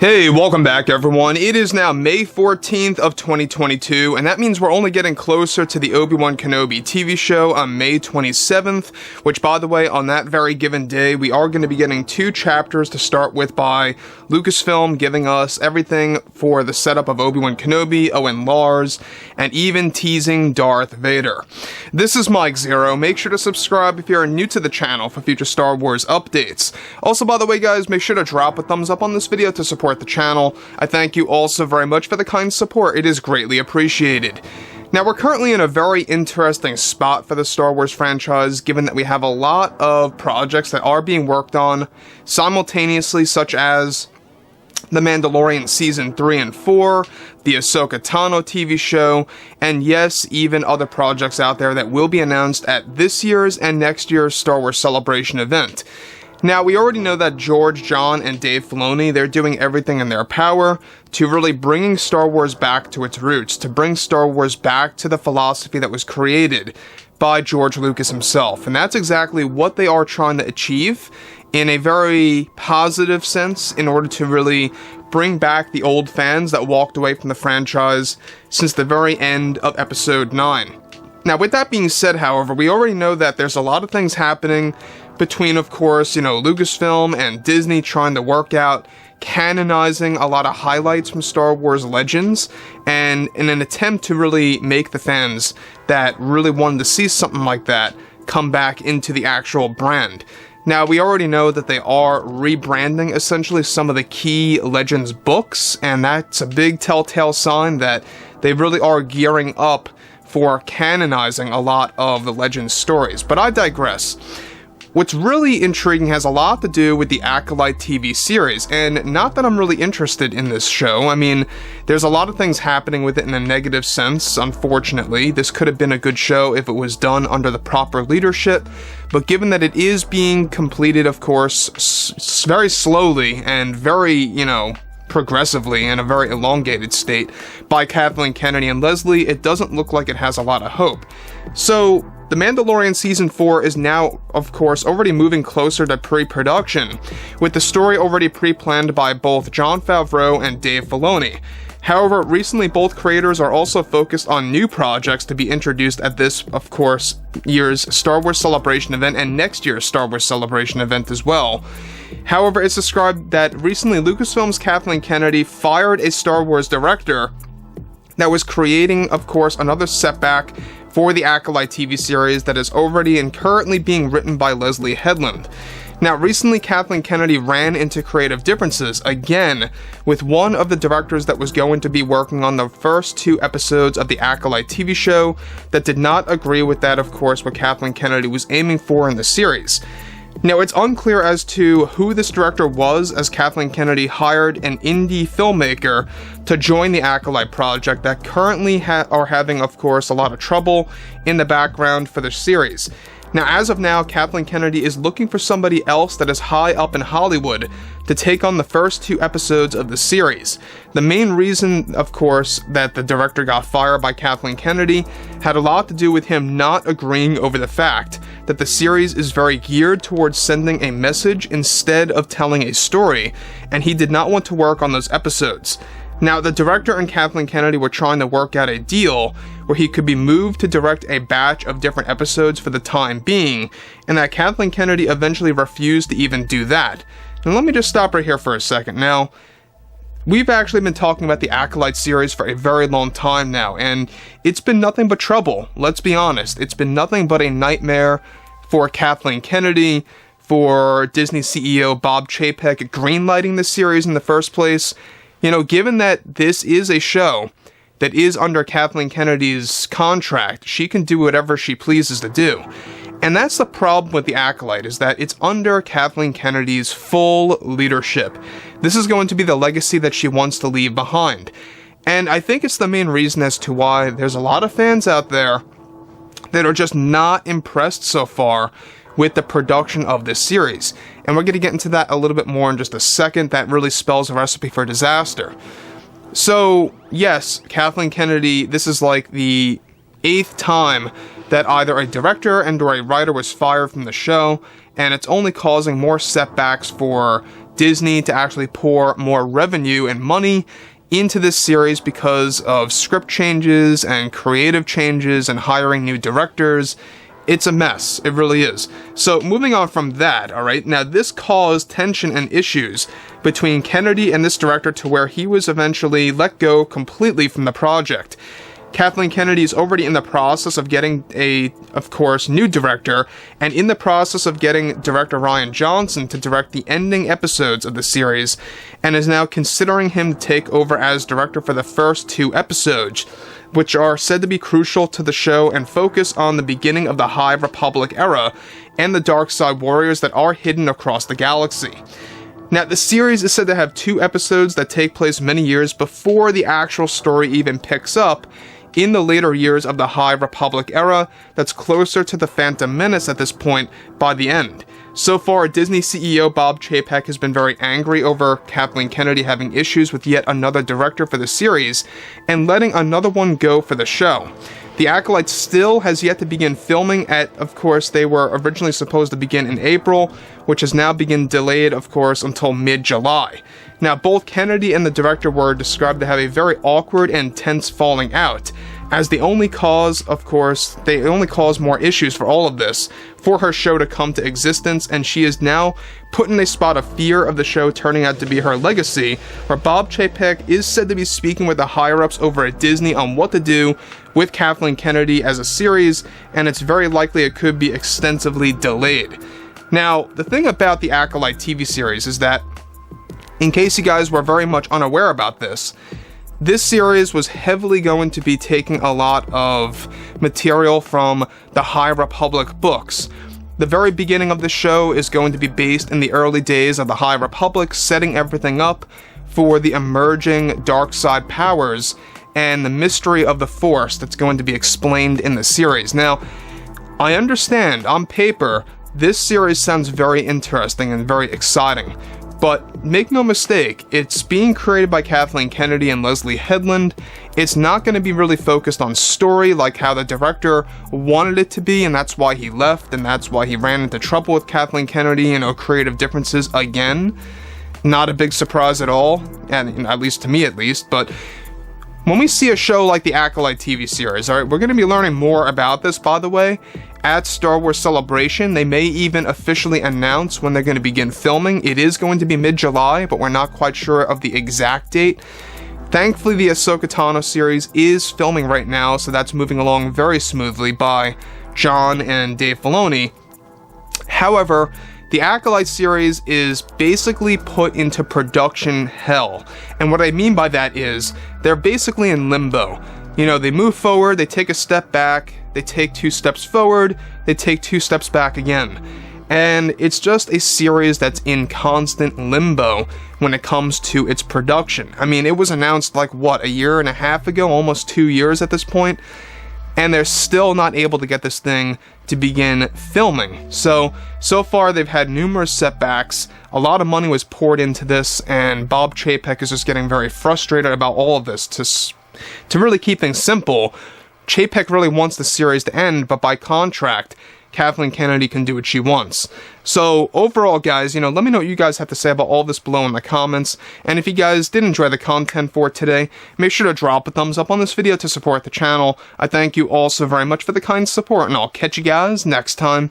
Hey, welcome back everyone. It is now May 14th of 2022, and that means we're only getting closer to the Obi-Wan Kenobi TV show on May 27th, which by the way, on that very given day, we are going to be getting 2 chapters to start with by LUCASFILM, giving us everything for the setup of Obi-Wan Kenobi, Owen Lars, and even teasing Darth Vader. This is Mike Zero. Make sure to subscribe if you're new to the channel for future Star Wars updates. Also, by the way guys, make sure to drop a thumbs up on this video to support the channel. I thank you all so very much for the kind support. It is greatly appreciated. Now, we're currently in a very interesting spot for the Star Wars franchise, given that we have a lot of projects that are being worked on simultaneously, such as The Mandalorian Season 3 and 4, the Ahsoka Tano TV show, and yes, even other projects out there that will be announced at this year's and next year's Star Wars Celebration event. Now, we already know that George, John, and Dave Filoni, they're doing everything in their power to really bringing Star Wars back to its roots, to bring Star Wars back to the philosophy that was created by George Lucas himself. And that's exactly what they are trying to achieve in a very positive sense in order to really bring back the old fans that walked away from the franchise since the very end of Episode 9. Now, with that being said, however, we already know that there's a lot of things happening between, of course, Lucasfilm and Disney trying to work out canonizing a lot of highlights from Star Wars Legends, and in an attempt to really make the fans that really wanted to see something like that come back into the actual brand. Now, we already know that they are rebranding essentially some of the key Legends books, and that's a big telltale sign that they really are gearing up for canonizing a lot of the Legends stories. But I digress. What's really intriguing has a lot to do with the Acolyte TV series, and not that I'm really interested in this show. I mean, there's a lot of things happening with it in a negative sense, unfortunately. This could have been a good show if it was done under the proper leadership, but given that it is being completed, of course, very slowly and very, progressively in a very elongated state by Kathleen Kennedy and Leslye, it doesn't look like it has a lot of hope. So, The Mandalorian Season 4 is now, of course, already moving closer to pre-production, with the story already pre-planned by both Jon Favreau and Dave Filoni. However, recently both creators are also focused on new projects to be introduced at this, of course, year's Star Wars Celebration event and next year's Star Wars Celebration event as well. However, it's described that recently Lucasfilm's Kathleen Kennedy fired a Star Wars director that was creating, of course, another setback for the Acolyte TV series that is already and currently being written by Leslye Headland. Now, recently Kathleen Kennedy ran into creative differences, again, with one of the directors that was going to be working on the first 2 episodes of the Acolyte TV show that did not agree with that, of course, what Kathleen Kennedy was aiming for in the series. Now, it's unclear as to who this director was, as Kathleen Kennedy hired an indie filmmaker to join the Acolyte project that currently are having, of course, a lot of trouble in the background for the series. Now, as of now, Kathleen Kennedy is looking for somebody else that is high up in Hollywood to take on the first 2 episodes of the series. The main reason, of course, that the director got fired by Kathleen Kennedy had a lot to do with him not agreeing over the fact that the series is very geared towards sending a message instead of telling a story, and he did not want to work on those episodes. Now, the director and Kathleen Kennedy were trying to work out a deal where he could be moved to direct a batch of different episodes for the time being, and that Kathleen Kennedy eventually refused to even do that. And let me just stop right here for a second. Now, we've actually been talking about the Acolyte series for a very long time now, and it's been nothing but trouble. Let's be honest. It's been nothing but a nightmare for Kathleen Kennedy, for Disney CEO Bob Chapek greenlighting the series in the first place. Given that this is a show that is under Kathleen Kennedy's contract, she can do whatever she pleases to do. And that's the problem with the Acolyte, is that it's under Kathleen Kennedy's full leadership. This is going to be the legacy that she wants to leave behind. And I think it's the main reason as to why there's a lot of fans out there that are just not impressed so far with the production of this series. And we're going to get into that a little bit more in just a second. That really spells a recipe for disaster. So, yes, Kathleen Kennedy, this is like the 8th time that either a director and or a writer was fired from the show, and it's only causing more setbacks for Disney to actually pour more revenue and money into this series because of script changes and creative changes and hiring new directors. It's a mess. It really is. So moving on from that, alright, now this caused tension and issues between Kennedy and this director to where he was eventually let go completely from the project. Kathleen Kennedy is already in the process of getting of course, new director, and in the process of getting director Rian Johnson to direct the ending episodes of the series, and is now considering him to take over as director for the first 2 episodes, which are said to be crucial to the show and focus on the beginning of the High Republic era and the dark side warriors that are hidden across the galaxy. Now, the series is said to have 2 episodes that take place many years before the actual story even picks up in the later years of the High Republic era that's closer to the Phantom Menace at this point by the end. So far, Disney CEO Bob Chapek has been very angry over Kathleen Kennedy having issues with yet another director for the series, and letting another one go for the show. The Acolyte still has yet to begin filming of course, they were originally supposed to begin in April, which has now been delayed, of course, until mid-July. Now, both Kennedy and the director were described to have a very awkward and tense falling out, as they only cause more issues for all of this, for her show to come to existence, and she is now put in a spot of fear of the show turning out to be her legacy, where Bob Chapek is said to be speaking with the higher-ups over at Disney on what to do with Kathleen Kennedy as a series, and it's very likely it could be extensively delayed. Now, the thing about the Acolyte TV series is that, in case you guys were very much unaware about this series was heavily going to be taking a lot of material from the High Republic books. The very beginning of the show is going to be based in the early days of the High Republic, setting everything up for the emerging dark side powers and the mystery of the Force that's going to be explained in the series. Now, I understand, on paper, this series sounds very interesting and very exciting. But make no mistake, it's being created by Kathleen Kennedy and Leslye Headland. It's not going to be really focused on story like how the director wanted it to be, and that's why he left, and that's why he ran into trouble with Kathleen Kennedy, creative differences again. Not a big surprise at all, and at least to me at least, but when we see a show like the Acolyte TV series, alright, we're going to be learning more about this, by the way, at Star Wars Celebration. They may even officially announce when they're going to begin filming. It is going to be mid-July, but we're not quite sure of the exact date. Thankfully, the Ahsoka Tano series is filming right now, so that's moving along very smoothly by John and Dave Filoni. However, the Acolyte series is basically put into production hell. And what I mean by that is, they're basically in limbo. They move forward, they take a step back, they take 2 steps forward, they take 2 steps back again. And it's just a series that's in constant limbo when it comes to its production. I mean, it was announced a year and a half ago, almost 2 years at this point, and they're still not able to get this thing to begin filming. So far they've had numerous setbacks. A lot of money was poured into this, and Bob Chapek is just getting very frustrated about all of this. To really keep things simple, Chapek really wants the series to end, but by contract, Kathleen Kennedy can do what she wants. So overall, guys, let me know what you guys have to say about all this below in the comments. And if you guys did enjoy the content for today, make sure to drop a thumbs up on this video to support the channel. I thank you all so very much for the kind support, and I'll catch you guys next time.